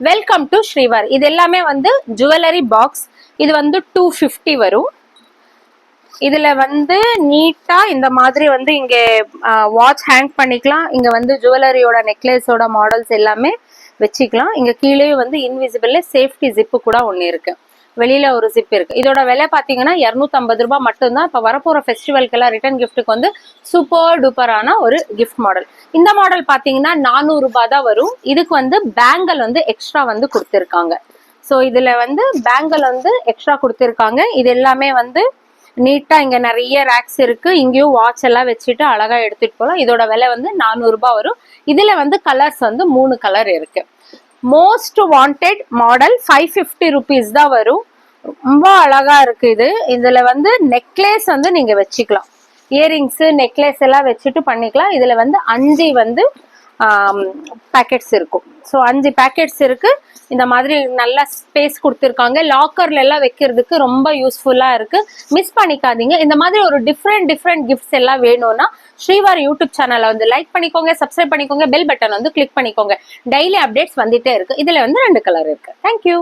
Welcome to ஸ்ரீவார். இது எல்லாமே வந்து ஜுவல்லரி பாக்ஸ். இது வந்து 250 வரும். இதுல வந்து நீட்டா இந்த மாதிரி வந்து இங்க வாட்ச் ஹேங் பண்ணிக்கலாம். இங்க வந்து ஜுவல்லரியோட நெக்லஸோட மாடல்ஸ் எல்லாமே வச்சுக்கலாம். இங்க கீழே வந்து இன்விசிபிள் சேஃப்டி ஜிப்பு கூட ஒன்னு இருக்கு. வெளியில ஒரு ஜிப் இருக்கு. இதோட விலை பாத்தீங்கன்னா 250 ரூபாய் மட்டும்தான். இப்ப வரப்போற ஃபெஸ்டிவல்க்கெல்லாம் ரிட்டர்ன் கிஃப்ட்டுக்கு வந்து சூப்பர் டூப்பரான ஒரு கிஃப்ட் மாடல். இந்த மாடல் பாத்தீங்கன்னா 400 ரூபாய் தான் வரும். இதுக்கு வந்து பேங்கல் வந்து எக்ஸ்ட்ரா வந்து கொடுத்துருக்காங்க. ஸோ இதுல வந்து பேங்கல் வந்து எக்ஸ்ட்ரா கொடுத்துருக்காங்க. இது எல்லாமே வந்து நீட்டா இங்க நிறைய ரேக்ஸ் இருக்கு. இங்கேயும் வாட்ச் எல்லாம் வச்சுட்டு அழகா எடுத்துட்டு போகலாம். இதோட விலை வந்து 400 ரூபாய் வரும். இதுல வந்து கலர்ஸ் வந்து 3 கலர் இருக்கு. மோஸ்ட் வாண்டட் மாடல் 550 ருபீஸ் தான் வரும். ரொம்ப அழகா இருக்கு இது. இதுல வந்து நெக்லேஸ் வந்து நீங்க வச்சுக்கலாம். இயரிங்ஸ் நெக்லேஸ் எல்லாம் வச்சுட்டு பண்ணிக்கலாம். இதுல வந்து 5 வந்து பேக்கெட்ஸ் இருக்கும். ஸோ 5 பேக்கெட்ஸ் இருக்கு. இந்த மாதிரி நல்ல ஸ்பேஸ் கொடுத்துருக்காங்க. லாக்கர்ல எல்லாம் வைக்கிறதுக்கு ரொம்ப யூஸ்ஃபுல்லா இருக்கு. மிஸ் பண்ணிக்காதீங்க. இந்த மாதிரி ஒரு டிஃப்ரெண்ட் கிஃப்ட்ஸ் எல்லாம் வேணும்னா ஸ்ரீவார் யூடியூப் சேனலை வந்து லைக் பண்ணிக்கோங்க, சப்ஸ்கிரைப் பண்ணிக்கோங்க, பெல் பட்டன் வந்து கிளிக் பண்ணிக்கோங்க. டெய்லி அப்டேட்ஸ் வந்துட்டே இருக்கு. இதுல வந்து 2 கலர் இருக்கு. தேங்க்யூ.